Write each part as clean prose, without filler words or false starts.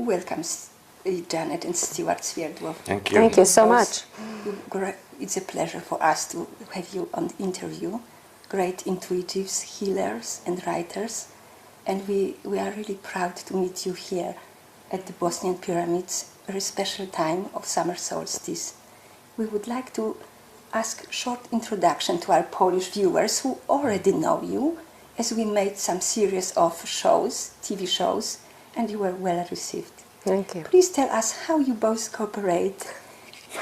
Welcome, Janet and Stewart Swerdlow. Thank you. Thank you so much. It's a pleasure for us to have you on the interview. Great intuitives, healers and writers. And we are really proud to meet you here at the Bosnian Pyramids, a very special time of Summer Solstice. We would like to ask a short introduction to our Polish viewers who already know you, as we made some series of shows, TV shows, and you were well received. Thank you. Please tell us how you both cooperate.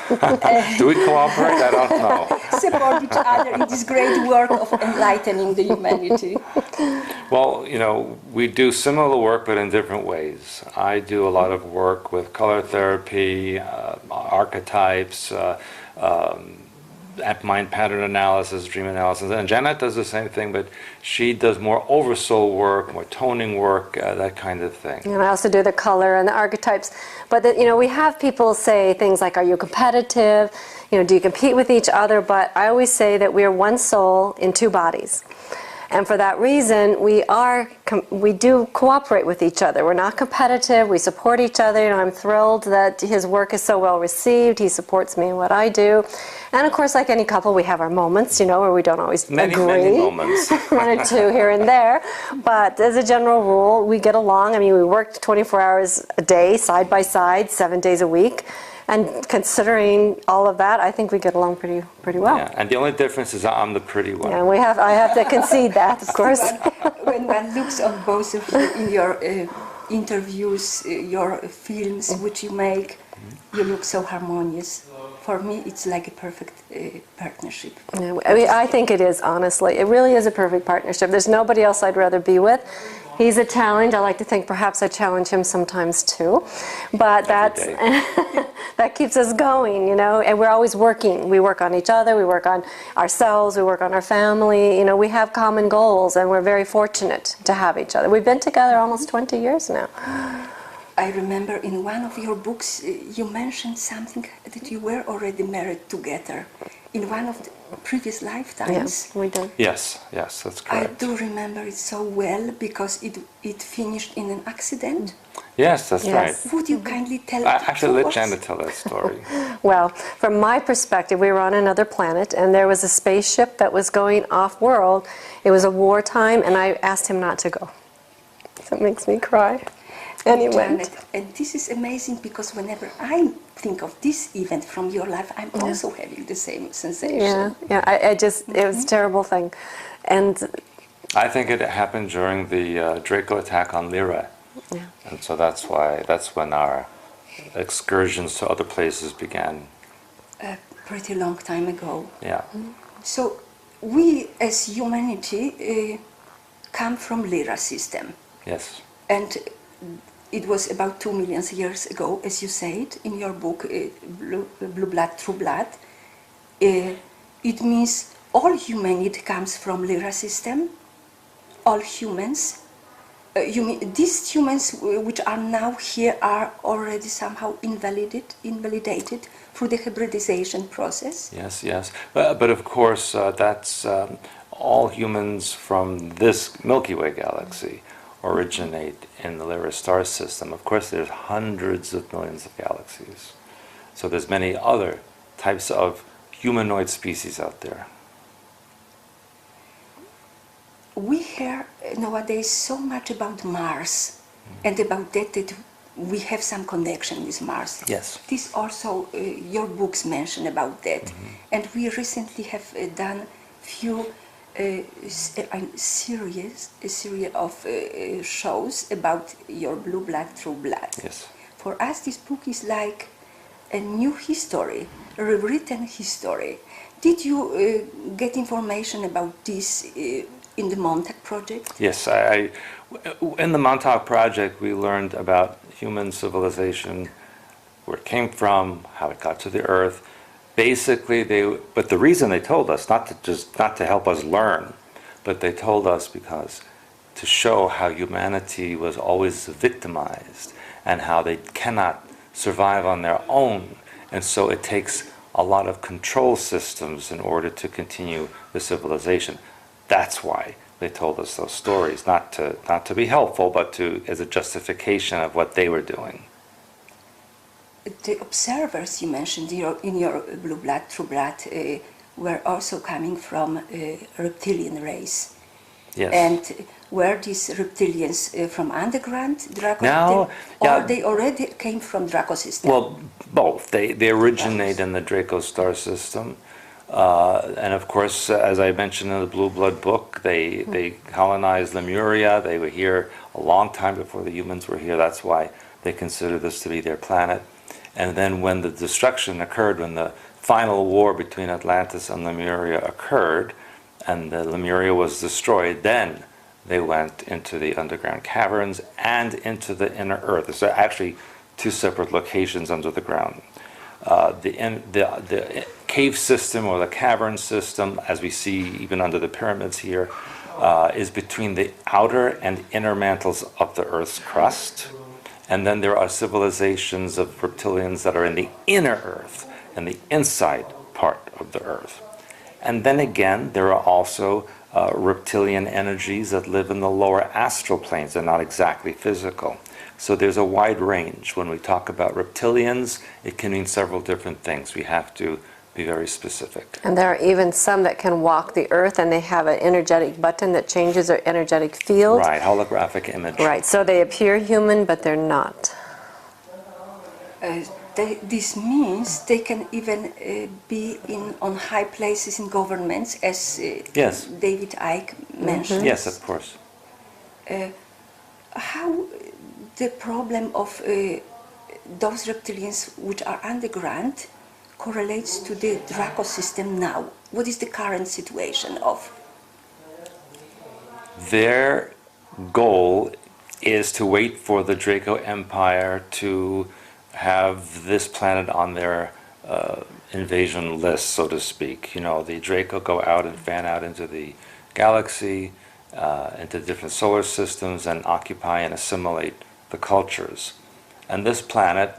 Do we cooperate? I don't know. Support each other in this great work of enlightening the humanity. Well, you know, we do similar work, but in different ways. I do a lot of work with color therapy, archetypes, mind pattern analysis, dream analysis, and Janet does the same thing, but she does more overso work, more toning work, that kind of thing. And I also do the color and the archetypes. But you know, we have people say things like, "Are you competitive? You know, do you compete with each other?" But I always say that we are one soul in two bodies. And for that reason, we do cooperate with each other. We're not competitive. We support each other. You know, I'm thrilled that his work is so well received. He supports me in what I do. And of course, like any couple, we have our moments, you know, where we don't always agree. Many moments. One or two here and there. But as a general rule, we get along. I mean, we work 24 hours a day, side by side, 7 days a week. And considering all of that, I think we get along pretty well. Yeah, and the only difference is I'm the pretty one. Yeah, I have to concede that, of course. When one looks on both of you in your interviews, your films which you make, you look so harmonious. For me, it's like a perfect partnership. Yeah, I mean, I think it is, honestly. It really is a perfect partnership. There's nobody else I'd rather be with. He's a challenge. I like to think perhaps I challenge him sometimes too. But that keeps us going, you know, and we're always working. We work on each other, we work on ourselves, we work on our family. You know, we have common goals, and we're very fortunate to have each other. We've been together almost 20 years now. I remember in one of your books you mentioned something that you were already married together in one of the previous lifetimes. Yes, we did. Yes, that's correct. I do remember it so well because it finished in an accident. Yes, that's right. Would you kindly tell Actually, let Janet tell that story. Well, from my perspective, we were on another planet, and there was a spaceship that was going off-world. It was a wartime, and I asked him not to go. So it makes me cry. And he went. Janet, and this is amazing because whenever I think of this event from your life, I'm also having the same sensation. Yeah. It was a terrible thing. And I think it happened during the Draco attack on Lyra. yeah. And so that's when our excursions to other places began. A pretty long time ago. Yeah. So we as humanity come from Lyra system. Yes. And it was about 2 million years ago, as you said in your book, Blue Blood, True Blood. It means all humanity comes from Lyra system, all humans. These humans which are now here are already somehow invalidated through the hybridization process. Yes. But of course, that's all humans from this Milky Way galaxy originate in the Lyra star system. Of course, there's hundreds of millions of galaxies. So there's many other types of humanoid species out there. We hear nowadays so much about Mars and about that we have some connection with Mars. Yes. This also, your books mention about that. And we recently have done few a series of shows about your Blue Blood, True Blood. Yes. For us, this book is like a new history, a rewritten history. Did you get information about this in the Montauk Project? Yes, in the Montauk Project, we learned about human civilization, where it came from, how it got to the Earth. Basically, but the reason they told us, not to help us learn, but they told us because to show how humanity was always victimized and how they cannot survive on their own, and so it takes a lot of control systems in order to continue the civilization. That's why they told us those stories, not to be helpful, but as a justification of what they were doing. the observers you mentioned in your Blue Blood, True Blood, were also coming from a reptilian race. Yes. And were these reptilians from underground Draco Now, or yeah. they already came from Draco system? Well, both. They originate in the Draco star system. And of course, as I mentioned in the Blue Blood book, they colonized Lemuria. They were here a long time before the humans were here. That's why they consider this to be their planet. And then when the destruction occurred, when the final war between Atlantis and Lemuria occurred, and Lemuria was destroyed, then they went into the underground caverns and into the inner earth. There's actually two separate locations under the ground. The cave system or the cavern system, as we see even under the pyramids here, is between the outer and inner mantles of the Earth's crust. And then there are civilizations of reptilians that are in the inner Earth, in the inside part of the Earth. And then again, there are also reptilian energies that live in the lower astral planes. They're not exactly physical. So there's a wide range. When we talk about reptilians, it can mean several different things. We have to be very specific. And there are even some that can walk the earth and they have an energetic button that changes their energetic field. Right, holographic image. Right, so they appear human, but they're not. This means they can even be on high places in governments, as Yes. David Icke mentioned. Yes, of course. How the problem of those reptilians which are underground correlates to the Draco system now? What is the current situation of? Their goal is to wait for the Draco Empire to have this planet on their invasion list, so to speak. You know, the Draco go out and fan out into the galaxy, into different solar systems, and occupy and assimilate the cultures. And this planet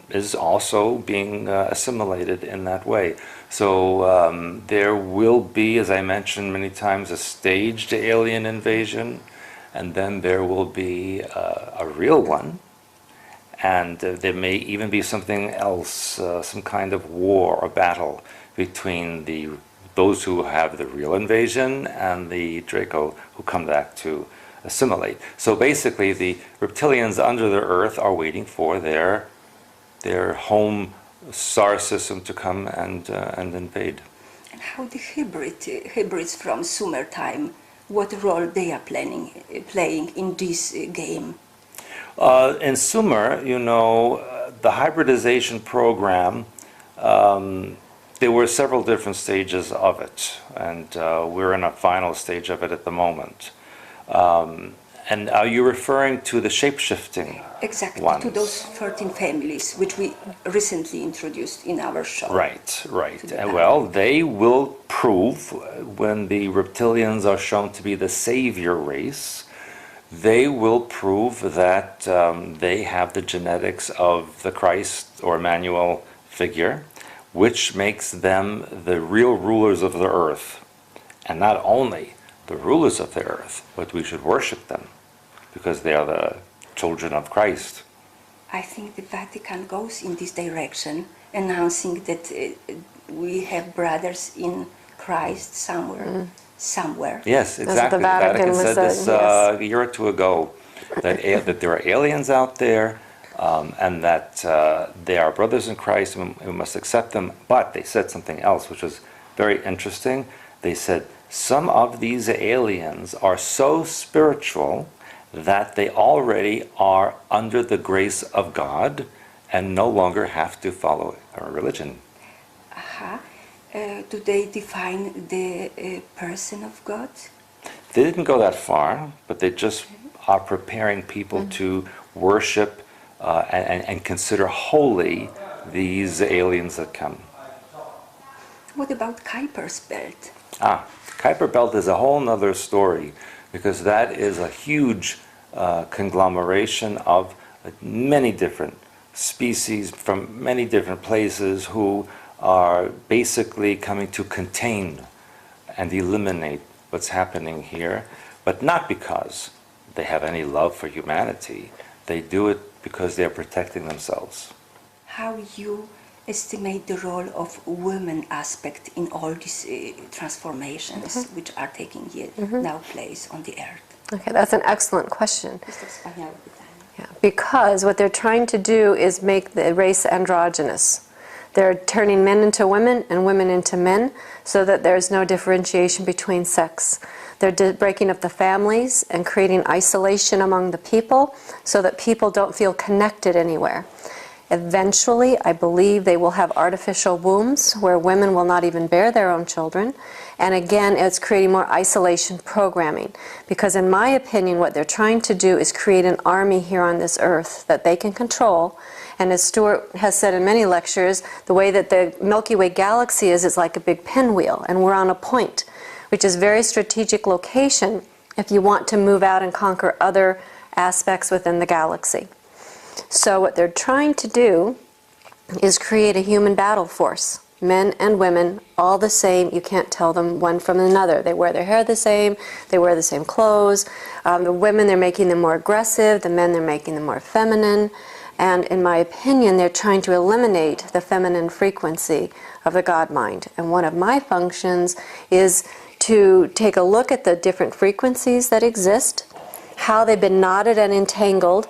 is also being assimilated in that way. So there will be, as I mentioned many times, a staged alien invasion, and then there will be a real one. And there may even be something else, some kind of war or battle between those who have the real invasion and the Draco who come back to assimilate. So basically, the reptilians under the earth are waiting for their home star system to come and invade. And how the hybrids from Sumer time, what role they are playing in this game? In Sumer, you know, the hybridization program, there were several different stages of it, and we're in a final stage of it at the moment. And are you referring to the shape-shifting Exactly, ones? to those 13 families which we recently introduced in our show. Right, right. Well, they will prove, when the reptilians are shown to be the savior race, they will prove that they have the genetics of the Christ or Emmanuel figure, which makes them the real rulers of the earth. And not only the rulers of the earth, but we should worship them because they are the children of Christ. I think the Vatican goes in this direction, announcing that we have brothers in Christ somewhere. Yes, what exactly. the The Vatican Vatican was said said, this yes. a year or two ago, that there are aliens out there, and that they are brothers in Christ, and we must accept them. But they said something else, which was very interesting. They said, some of these aliens are so spiritual that they already are under the grace of God and no longer have to follow a religion. Do they define the person of God? They didn't go that far, but they just are preparing people to worship and consider holy these aliens that come. What about Kuiper's belt? Kuiper Belt is a whole nother story, because that is a huge conglomeration of many different species from many different places who are basically coming to contain and eliminate what's happening here, but not because they have any love for humanity. They do it because they're protecting themselves. how you estimate the role of women aspect in all these transformations which are taking now place on the earth. Okay, that's an excellent question. Esto es español, Yeah, because what they're trying to do is make the race androgynous. They're turning men into women and women into men so that there's no differentiation between sex. They're breaking up the families and creating isolation among the people so that people don't feel connected anywhere. Eventually, I believe they will have artificial wombs where women will not even bear their own children. And again, it's creating more isolation programming. Because in my opinion, what they're trying to do is create an army here on this earth that they can control. And as Stewart has said in many lectures, the way that the Milky Way galaxy is like a big pinwheel, and we're on a point, which is a very strategic location if you want to move out and conquer other aspects within the galaxy. So what they're trying to do is create a human battle force. Men and women, all the same. You can't tell them one from another. They wear their hair the same. They wear the same clothes. The women, they're making them more aggressive. The men, they're making them more feminine. And in my opinion, they're trying to eliminate the feminine frequency of the God mind. And one of my functions is to take a look at the different frequencies that exist, how they've been knotted and entangled,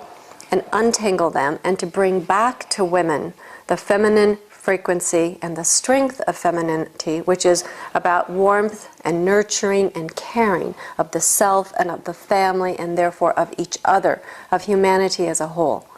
and untangle them, and to bring back to women the feminine frequency and the strength of femininity, which is about warmth and nurturing and caring of the self and of the family and therefore of each other, of humanity as a whole.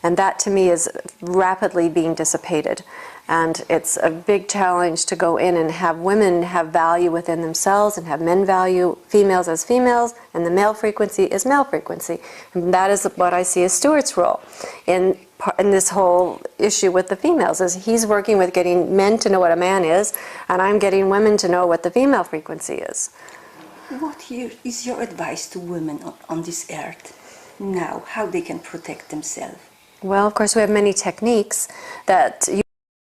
And that to me is rapidly being dissipated. And it's a big challenge to go in and have women have value within themselves and have men value females as females, and the male frequency is male frequency. And that is what I see as Stewart's role in this whole issue with the females, is he's working with getting men to know what a man is, and I'm getting women to know what the female frequency is. What is your advice to women on this earth now, how they can protect themselves? Well, of course, we have many techniques that you,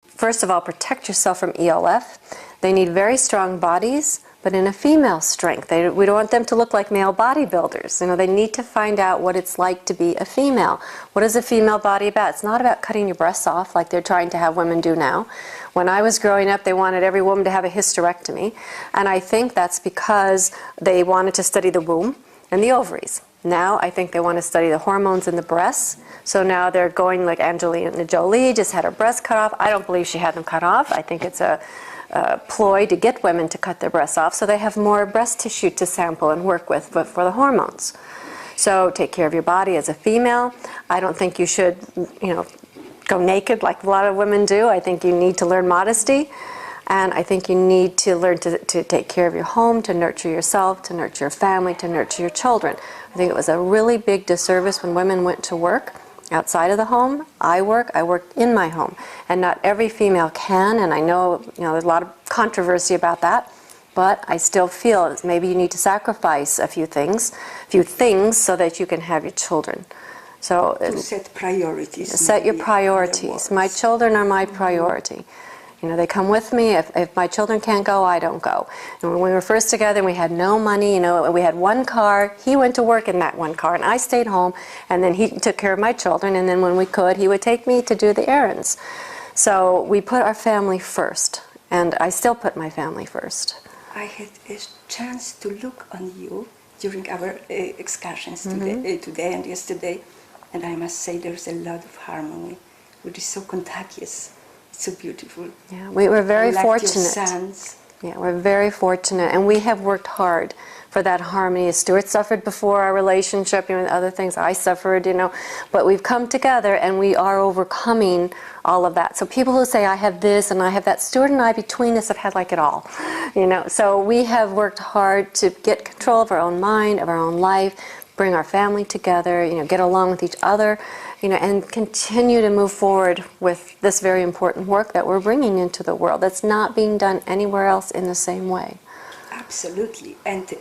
first of all, protect yourself from ELF. They need very strong bodies, but in a female strength. We don't want them to look like male bodybuilders. You know, they need to find out what it's like to be a female. What is a female body about? It's not about cutting your breasts off like they're trying to have women do now. When I was growing up, they wanted every woman to have a hysterectomy, and I think that's because they wanted to study the womb and the ovaries. Now I think they want to study the hormones in the breasts. So now they're going like Angelina Jolie just had her breasts cut off. I don't believe she had them cut off. I think it's a ploy to get women to cut their breasts off so they have more breast tissue to sample and work with, but for the hormones. So take care of your body as a female. I don't think you should, go naked like a lot of women do. I think you need to learn modesty. And I think you need to learn to take care of your home, to nurture yourself, to nurture your family, to nurture your children. I think it was a really big disservice when women went to work outside of the home. I work in my home. And not every female can, and I know, there's a lot of controversy about that, but I still feel maybe you need to sacrifice a few things so that you can have your children. So to set priorities. Set your priorities. My children are my priority. They come with me. If my children can't go, I don't go. And when we were first together, we had no money. We had one car. He went to work in that one car, and I stayed home. And then he took care of my children. And then when we could, he would take me to do the errands. So we put our family first, and I still put my family first. I had a chance to look on you during our excursions today and yesterday, and I must say there's a lot of harmony, which is so contagious. So beautiful. Yeah, we were very fortunate. Your sons. Yeah, we're very fortunate, and we have worked hard for that harmony. Stewart suffered before our relationship, other things I suffered, but we've come together and we are overcoming all of that. So people who say I have this and I have that, Stewart and I between us have had like it all, So we have worked hard to get control of our own mind, of our own life, bring our family together, get along with each other, and continue to move forward with this very important work that we're bringing into the world that's not being done anywhere else in the same way. Absolutely. And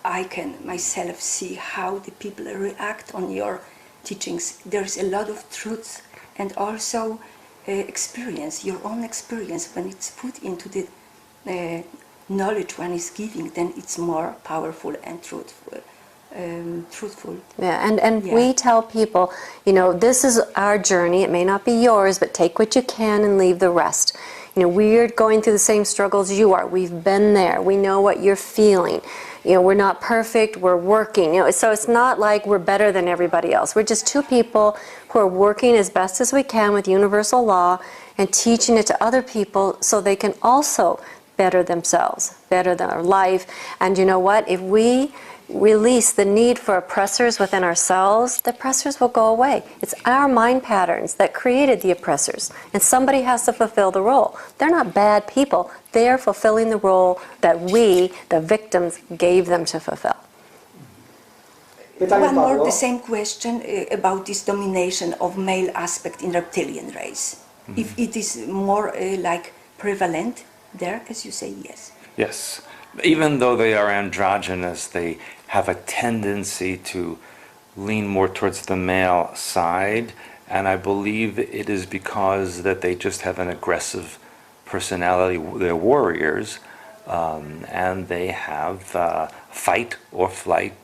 I can myself see how the people react on your teachings. There's a lot of truth and also experience, your own experience. When it's put into the knowledge one is giving, then it's more powerful and truthful. truthful. Yeah, and Yeah. we tell people, you know, this is our journey. It may not be yours, but take what you can and leave the rest. You know, we're going through the same struggles you are. We've been there. We know what you're feeling. You know, we're not perfect. We're working. You know, so it's not like we're better than everybody else. We're just two people who are working as best as we can with universal law and teaching it to other people so they can also better themselves, better their life. And you know what? If we release the need for oppressors within ourselves, the oppressors will go away. It's our mind patterns that created the oppressors, and somebody has to fulfill the role. They're not bad people. They are fulfilling the role that we, the victims, gave them to fulfill. One more, the same question about this domination of male aspect in reptilian race. If it is more like prevalent there, as you say, yes. Yes. Even though they are androgynous, they have a tendency to lean more towards the male side, and I believe it is because that they just have an aggressive personality. They're warriors, and they have fight or flight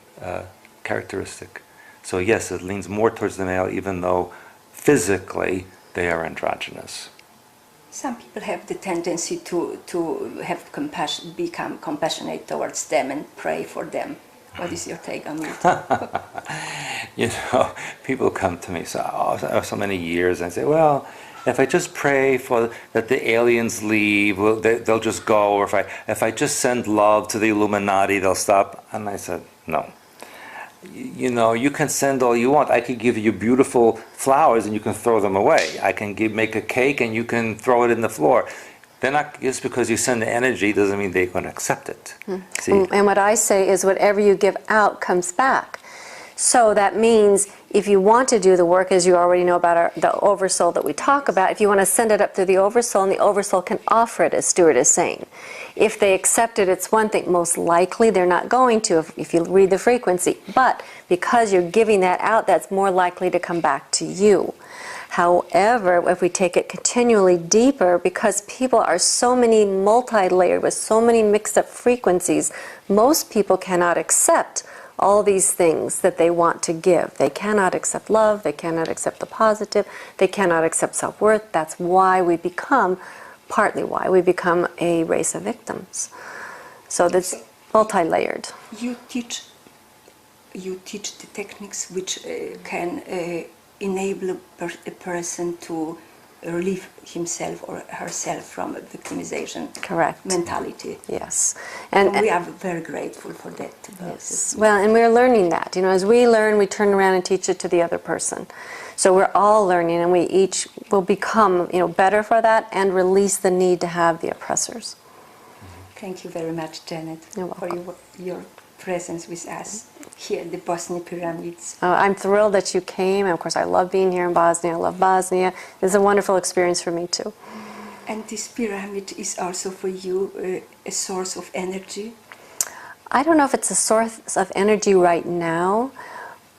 characteristic. So yes, it leans more towards the male, even though physically they are androgynous. Some people have the tendency to have compassion, become compassionate towards them and pray for them. What is your take on it? You know, people come to me so many years and say, well, if I just pray for that the aliens leave, well, they'll just go, or if I just send love to the Illuminati, they'll stop. And I said, no. You know, you can send all you want. I could give you beautiful flowers and you can throw them away. I can make a cake and you can throw it in the floor. They're not, just because you send the energy doesn't mean they're going to accept it. See? And what I say is whatever you give out comes back. So that means if you want to do the work, as you already know about the oversoul that we talk about, if you want to send it up to the oversoul, and the oversoul can offer it, as Stewart is saying. If they accept it, it's one thing. Most likely they're not going to if you read the frequency. But because you're giving that out, that's more likely to come back to you. However, if we take it continually deeper, because people are so many multi-layered with so many mixed up frequencies, most people cannot accept all these things that they want to give. They cannot accept love, they cannot accept the positive, they cannot accept self-worth. That's why we become, partly why we become a race of victims. So that's multi-layered. You teach the techniques which can enable a person to relieve himself or herself from a victimization Correct. mentality. Yes. And we are very grateful for that. Yes. Well, and we're learning that. You know, as we learn, we turn around and teach it to the other person. So we're all learning, and we each will become, you know, better for that and release the need to have the oppressors. Thank you very much, Janet, You're for your presence with us here at the Bosnian Pyramids. I'm thrilled that you came. And of course, I love being here in Bosnia. I love Bosnia. It's a wonderful experience for me, too. And this pyramid is also for you a source of energy? I don't know if it's a source of energy right now,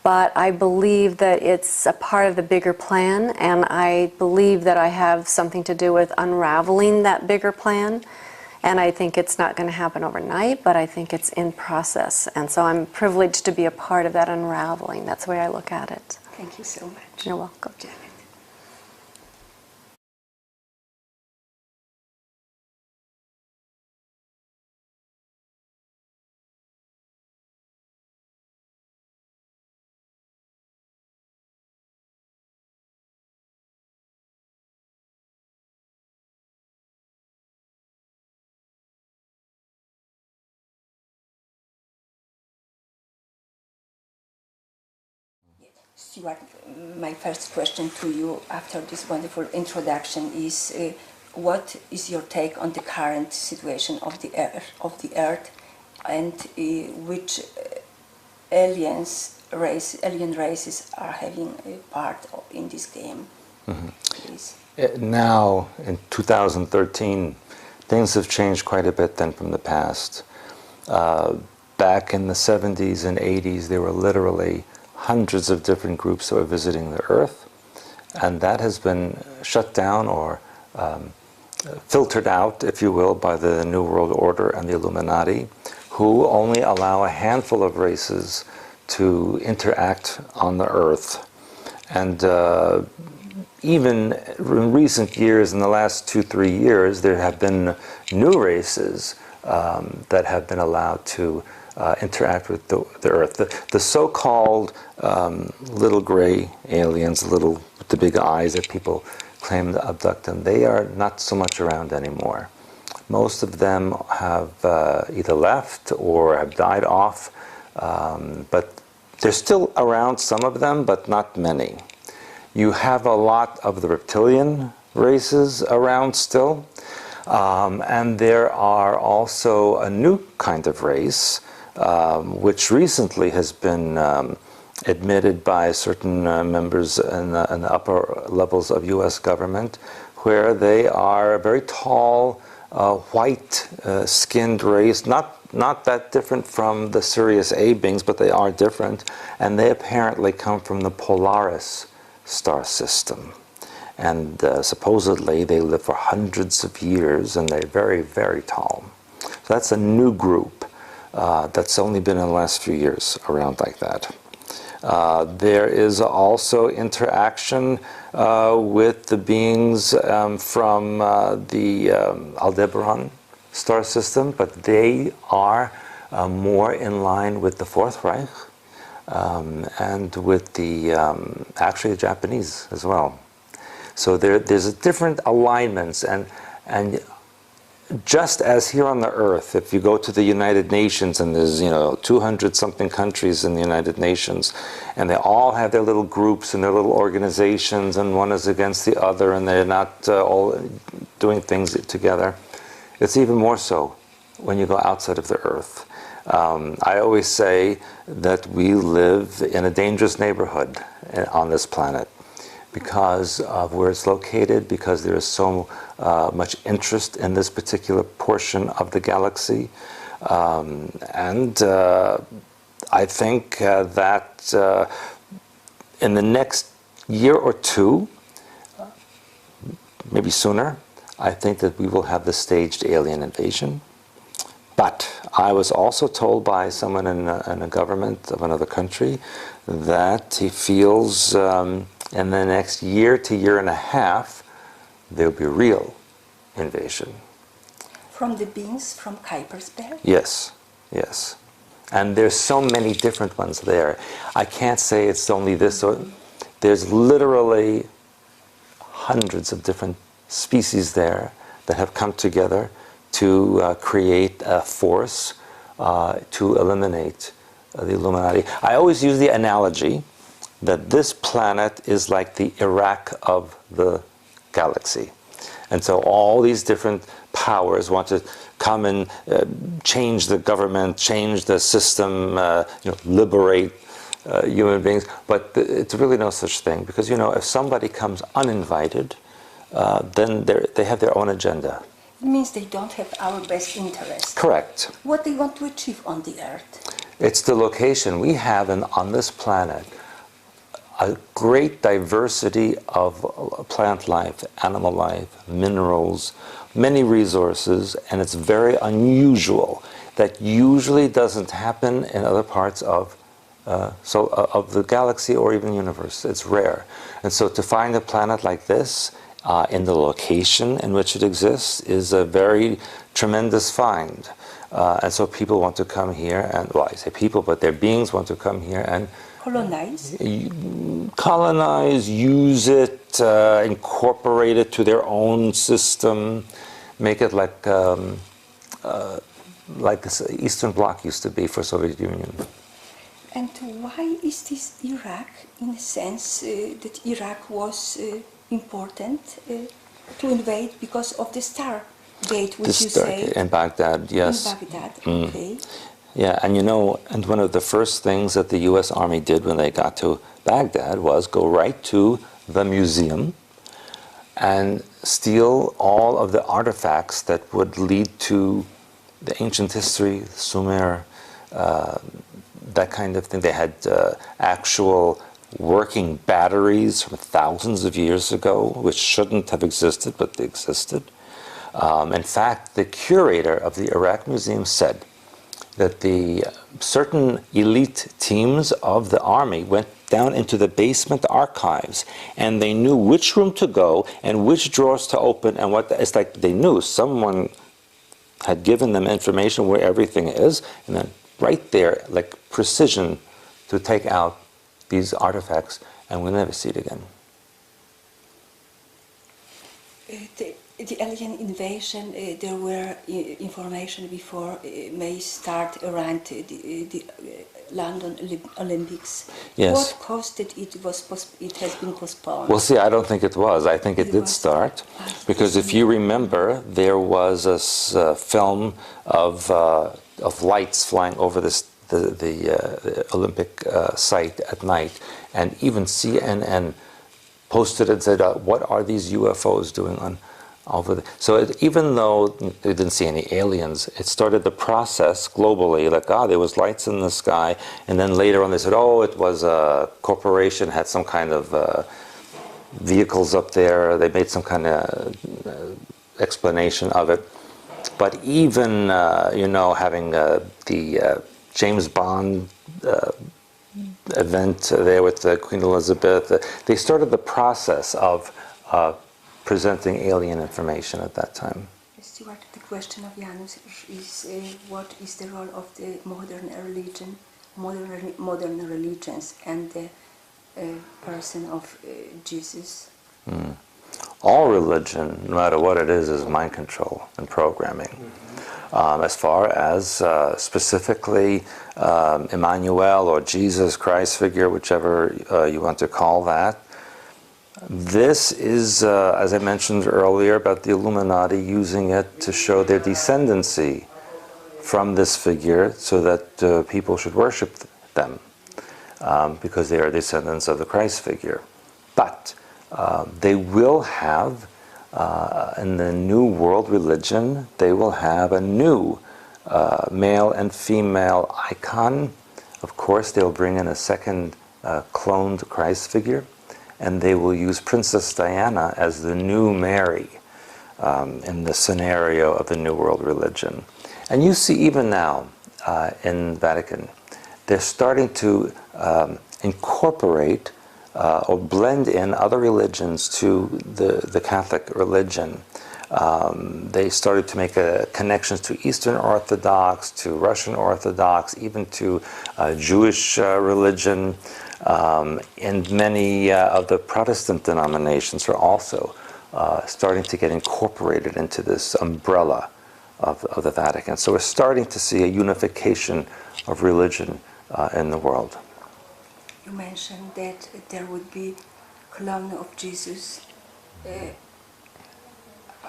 but I believe that it's a part of the bigger plan, and I believe that I have something to do with unraveling that bigger plan. And I think it's not going to happen overnight, but I think it's in process. And so I'm privileged to be a part of that unraveling. That's the way I look at it. Thank you so much. You're welcome. Janet. Stewart, my first question to you after this wonderful introduction is what is your take on the current situation of the Earth and which alien races are having a part in this game? Please. Now, in 2013, things have changed quite a bit then from the past. Back in the 70s and 80s, there were literally hundreds of different groups that were visiting the Earth, and that has been shut down or filtered out, if you will, by the New World Order and the Illuminati, who only allow a handful of races to interact on the Earth. And even in recent years, in the last 2-3 years, there have been new races that have been allowed to interact with the Earth. The so-called little gray aliens, little with the big eyes that people claim to abduct them, they are not so much around anymore. Most of them have either left or have died off, but they're still around, some of them, but not many. You have a lot of the reptilian races around still, and there are also a new kind of race which recently has been admitted by certain members in the upper levels of U.S. government, where they are a very tall, white-skinned race, not that different from the Sirius A beings, but they are different, and they apparently come from the Polaris star system. And supposedly they live for hundreds of years, and they're very, very tall. So that's a new group that's only been in the last few years around like that. There is also interaction with the beings from the Aldebaran star system, but they are more in line with the Fourth Reich and with the actually the Japanese as well. So there's different alignments, and just as here on the Earth, if you go to the United Nations, and there's 200-something countries in the United Nations, and they all have their little groups and their little organizations, and one is against the other, and they're not all doing things together. It's even more so when you go outside of the Earth. I always say that we live in a dangerous neighborhood on this planet because of where it's located, because there is so much interest in this particular portion of the galaxy. And I think that in the next year or two, maybe sooner, I think that we will have the staged alien invasion. But I was also told by someone in a government of another country that he feels in the next year to year and a half, there will be real invasion. From the beings from Kuipersberg? Yes, yes. And there's so many different ones there. I can't say it's only this. Or there's literally hundreds of different species there that have come together to create a force to eliminate the Illuminati. I always use the analogy that this planet is like the Iraq of the galaxy. And so all these different powers want to come and change the government, change the system, liberate human beings. But it's really no such thing, because if somebody comes uninvited, then they have their own agenda. It means they don't have our best interest. Correct. What they want to achieve on the Earth? It's the location. We have on this planet a great diversity of plant life, animal life, minerals, many resources, and it's very unusual. That usually doesn't happen in other parts of the galaxy or even the universe. It's rare. And so to find a planet like this in the location in which it exists is a very tremendous find. And so people want to come here, and well, I say people, but their beings want to come here and colonize, use it, incorporate it to their own system, make it like the Eastern Bloc used to be for Soviet Union. And why is this Iraq, in a sense that Iraq was important to invade because of the Star Gate, which you say? In Baghdad, yes. In Baghdad, okay. Yeah, and one of the first things that the U.S. Army did when they got to Baghdad was go right to the museum and steal all of the artifacts that would lead to the ancient history, Sumer, that kind of thing. They had actual working batteries from thousands of years ago, which shouldn't have existed, but they existed. In fact, the curator of the Iraq Museum said, that the certain elite teams of the army went down into the basement archives, and they knew which room to go and which drawers to open, and what it's like they knew someone had given them information where everything is, and then right there, like precision, to take out these artifacts, and we'll never see it again. The alien invasion, there were information before may start around the London Olympics. Yes. What caused it? It has been postponed. Well, see, I don't think it was. I think it did was start, because if you remember, there was a film of lights flying over the Olympic site at night, and even CNN posted and said, "What are these UFOs doing on?" So even though they didn't see any aliens, it started the process globally, like, there was lights in the sky, and then later on they said, it was a corporation, had some kind of vehicles up there, they made some kind of explanation of it. But even, having the James Bond event there with Queen Elizabeth, they started the process of presenting alien information at that time. Stewart, the question of Janus is what is the role of the modern religions and the person of Jesus? All religion, no matter what it is mind control and programming. As far as specifically Emmanuel or Jesus Christ figure, whichever you want to call that, this is, as I mentioned earlier, about the Illuminati using it to show their descendancy from this figure so that people should worship them because they are descendants of the Christ figure. But they will have, in the new world religion, they will have a new male and female icon. Of course, they'll bring in a second cloned Christ figure, and they will use Princess Diana as the new Mary in the scenario of the New World religion. And you see even now in Vatican, they're starting to incorporate or blend in other religions to the Catholic religion. They started to make connections to Eastern Orthodox, to Russian Orthodox, even to Jewish religion. And many of the Protestant denominations are also starting to get incorporated into this umbrella of the Vatican. So we're starting to see a unification of religion in the world. You mentioned that there would be clone of Jesus.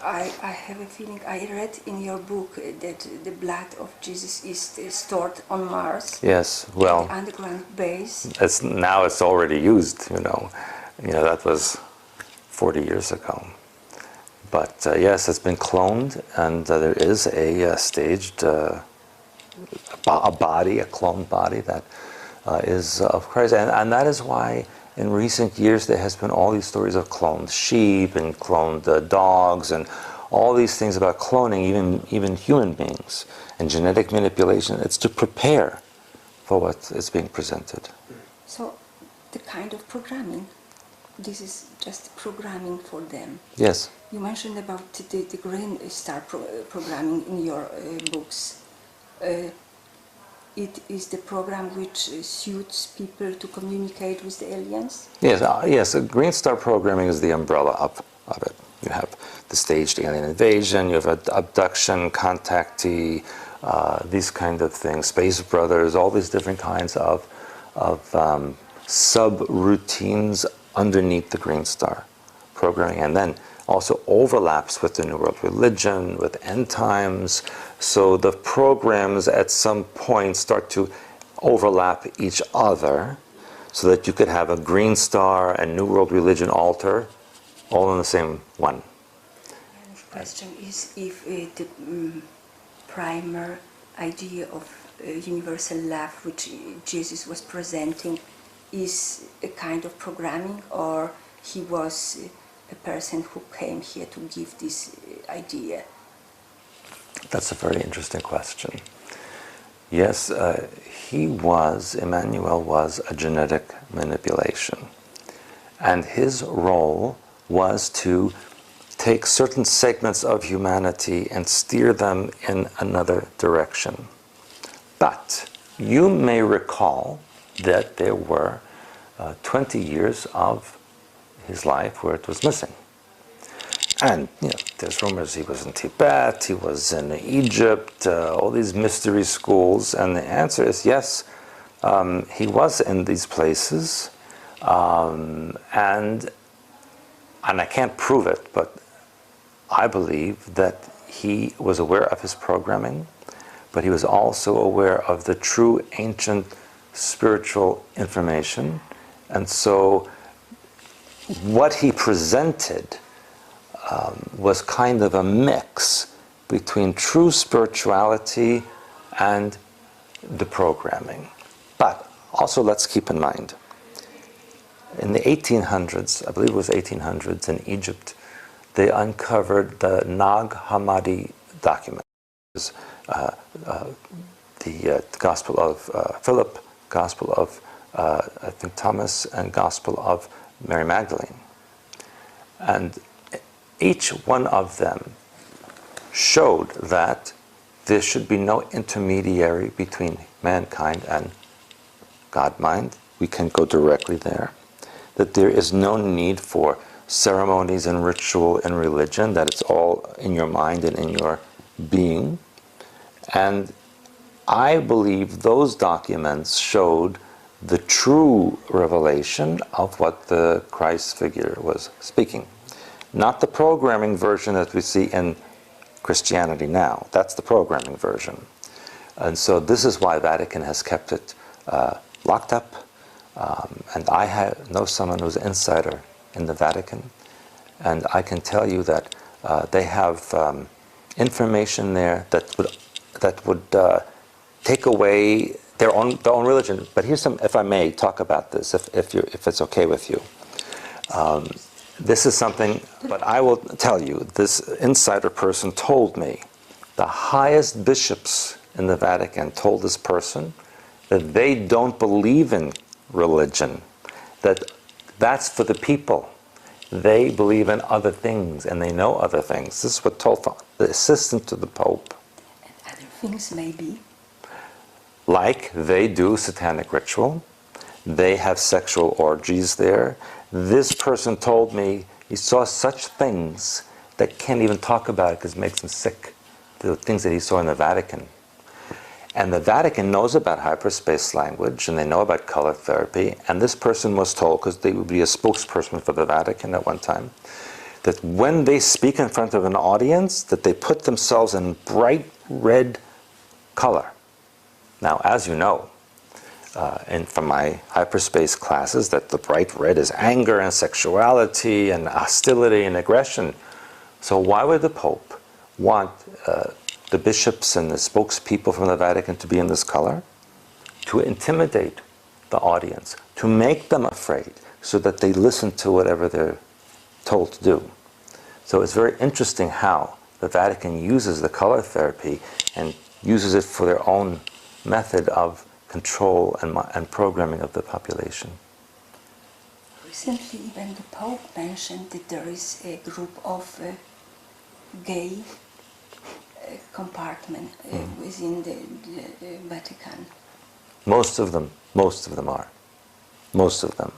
I have a feeling, I read in your book that the blood of Jesus is stored on Mars. Yes, well, the underground base. Now it's already used, that was 40 years ago. But yes, it's been cloned, and there is a staged a cloned body that is of Christ. And that is why in recent years there has been all these stories of cloned sheep and cloned dogs and all these things about cloning even human beings and genetic manipulation. It's to prepare for what is being presented. So the kind of programming, this is just programming for them. Yes. You mentioned about the Green Star programming in your books. It is the program which suits people to communicate with the aliens? Yes, yes. Green Star programming is the umbrella of it. You have the staged alien invasion, you have abduction, contactee, these kind of things, Space Brothers, all these different kinds of sub-routines underneath the Green Star programming, and then also overlaps with the New World religion, with end times. So the programs at some point start to overlap each other so that you could have a Green Star and New World religion altar all in the same one. And the question is if the primer idea of universal love which Jesus was presenting is a kind of programming, or he was a person who came here to give this idea? That's a very interesting question. Yes, Emmanuel was a genetic manipulation. And his role was to take certain segments of humanity and steer them in another direction. But you may recall that there were 20 years of his life where it was missing. And there's rumors he was in Tibet, he was in Egypt, all these mystery schools, and the answer is yes, he was in these places, and I can't prove it, but I believe that he was aware of his programming, but he was also aware of the true ancient spiritual information, and so what he presented was kind of a mix between true spirituality and the programming. But also let's keep in mind, in the 1800s, I believe it was 1800s in Egypt, they uncovered the Nag Hammadi document. The Gospel of Philip, Gospel of I think Thomas, and Gospel of Mary Magdalene. And each one of them showed that there should be no intermediary between mankind and God mind. We can go directly there. That there is no need for ceremonies and ritual and religion, that it's all in your mind and in your being. And I believe those documents showed the true revelation of what the Christ figure was speaking. Not the programming version that we see in Christianity now. That's the programming version. And so this is why Vatican has kept it locked up. And I know someone who's an insider in the Vatican. And I can tell you that they have information there that would take away their own religion. But here's some, if I may talk about this, if it's okay with you. This is something, but I will tell you, this insider person told me, the highest bishops in the Vatican told this person that they don't believe in religion, that's for the people. They believe in other things, and they know other things. This is what told the assistant to the Pope. And other things maybe? Like they do satanic ritual. They have sexual orgies there. This person told me he saw such things that can't even talk about it because it makes him sick. The things that he saw in the Vatican. And the Vatican knows about hyperspace language, and they know about color therapy. And this person was told, because they would be a spokesperson for the Vatican at one time, that when they speak in front of an audience, that they put themselves in bright red color. Now, as you know, and from my hyperspace classes, that the bright red is anger and sexuality and hostility and aggression. So why would the Pope want the bishops and the spokespeople from the Vatican to be in this color? To intimidate the audience, to make them afraid, so that they listen to whatever they're told to do. So it's very interesting how the Vatican uses the color therapy and uses it for their own method of control and programming of the population. Recently, even the Pope mentioned that there is a group of gay compartment within the Vatican. Most of them are. Most of them.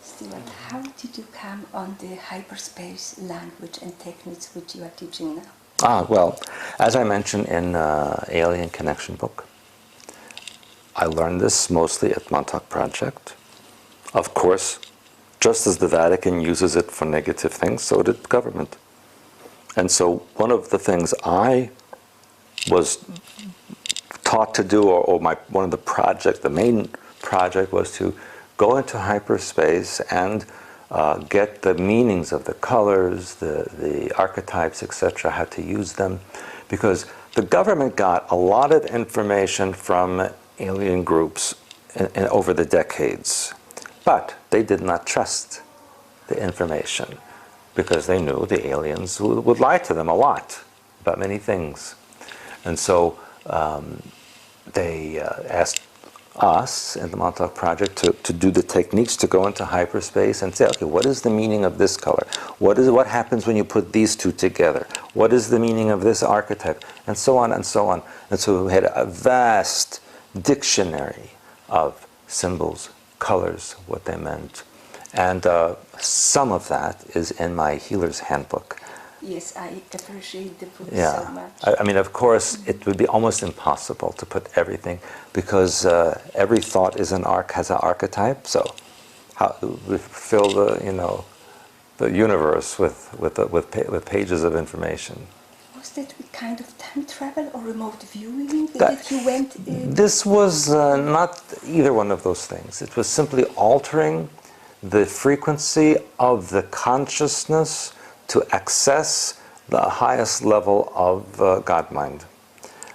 Stewart, how did you come on the hyperspace language and techniques which you are teaching now? Well, as I mentioned in Alien Connection book, I learned this mostly at Montauk Project. Of course, just as the Vatican uses it for negative things, so did government. And so one of the things I was taught to do, or one of the main project was to go into hyperspace and get the meanings of the colors, the archetypes, etc., how to use them. Because the government got a lot of information from alien groups over the decades, but they did not trust the information because they knew the aliens would lie to them a lot about many things. And so they asked us in the Montauk Project to do the techniques to go into hyperspace and say, okay, what is the meaning of this color? What happens when you put these two together? What is the meaning of this archetype? And so on and so on. And so we had a vast dictionary of symbols, colors, what they meant. And some of that is in my Healer's Handbook. Yes, I appreciate the book Yeah. so much. I mean, of course, it would be almost impossible to put everything, because every thought is has an archetype. So, how we fill the universe with pages of information. Was that a kind of time travel or remote viewing that you went in? This was not either one of those things. It was simply altering the frequency of the consciousness to access the highest level of God mind,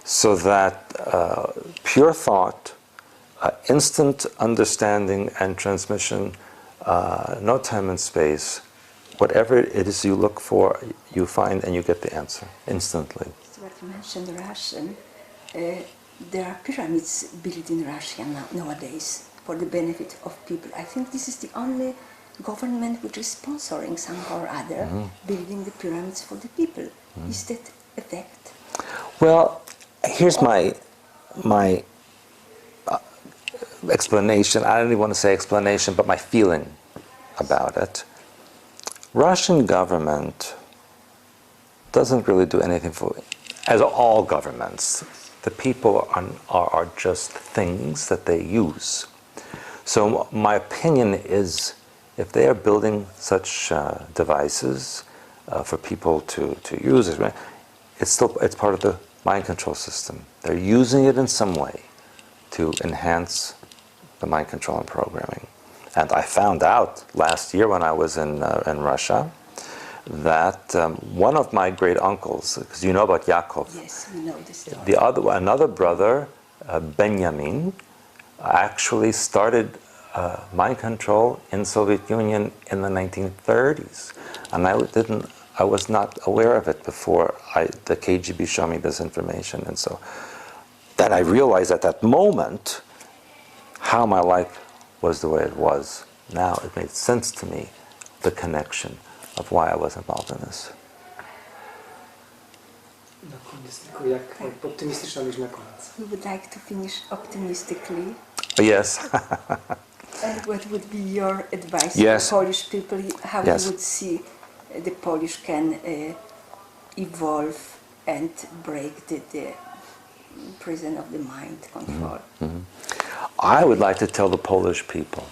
so that pure thought, instant understanding and transmission, no time and space, whatever it is you look for, you find and you get the answer instantly. Stewart, you mentioned Russian. There are pyramids built in Russia nowadays for the benefit of people. I think this is the only government which is sponsoring somehow or other building the pyramids for the people. Is that a fact? Well, here's my explanation. I don't even want to say explanation, but my feeling about it. Russian government doesn't really do anything for, as all governments, the people are just things that they use. So my opinion is, if they are building such devices for people to use, it's part of the mind control system. They're using it in some way to enhance the mind control and programming. And I found out last year when I was in Russia that one of my great uncles, because you know about Yaakov, Yes, we know the story. Another brother, Benjamin, actually started mind control in Soviet Union in the 1930s, and I was not aware of it before the KGB showed me this information. And so then I realized at that moment how my life was the way it was. Now it made sense to me, the connection of why I was involved in this. Na koniec tylko jak optymistyczna być na koniec. We would like to finish optimistically. Yes. And what would be your advice Yes. to Polish people? How Yes. you would see the Polish can evolve and break the prison of the mind control? I would like to tell the Polish people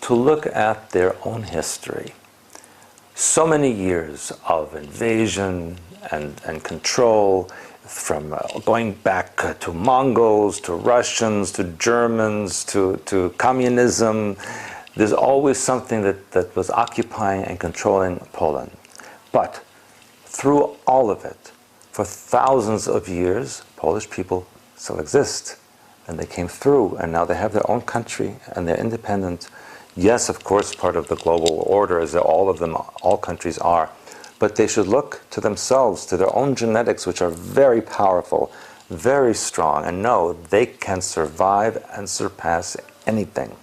to look at their own history. So many years of invasion and control, from going back to Mongols, to Russians, to Germans, to communism. There's always something that was occupying and controlling Poland. But through all of it, for thousands of years, Polish people still exist. And they came through, and now they have their own country, and they're independent. Yes, of course, part of the global order, as all countries are. But they should look to themselves, to their own genetics, which are very powerful, very strong, and know they can survive and surpass anything.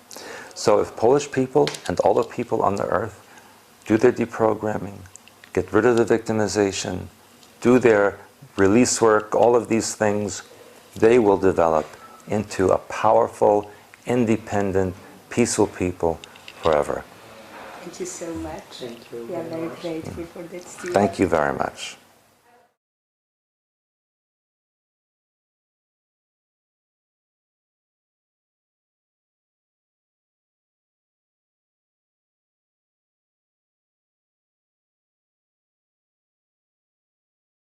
So if Polish people and all the people on the earth do their deprogramming, get rid of the victimization, do their release work, all of these things, they will develop into a powerful, independent, peaceful people forever. Thank you so much. Thank you We are very very much. grateful for that, Stewart. Thank you very much.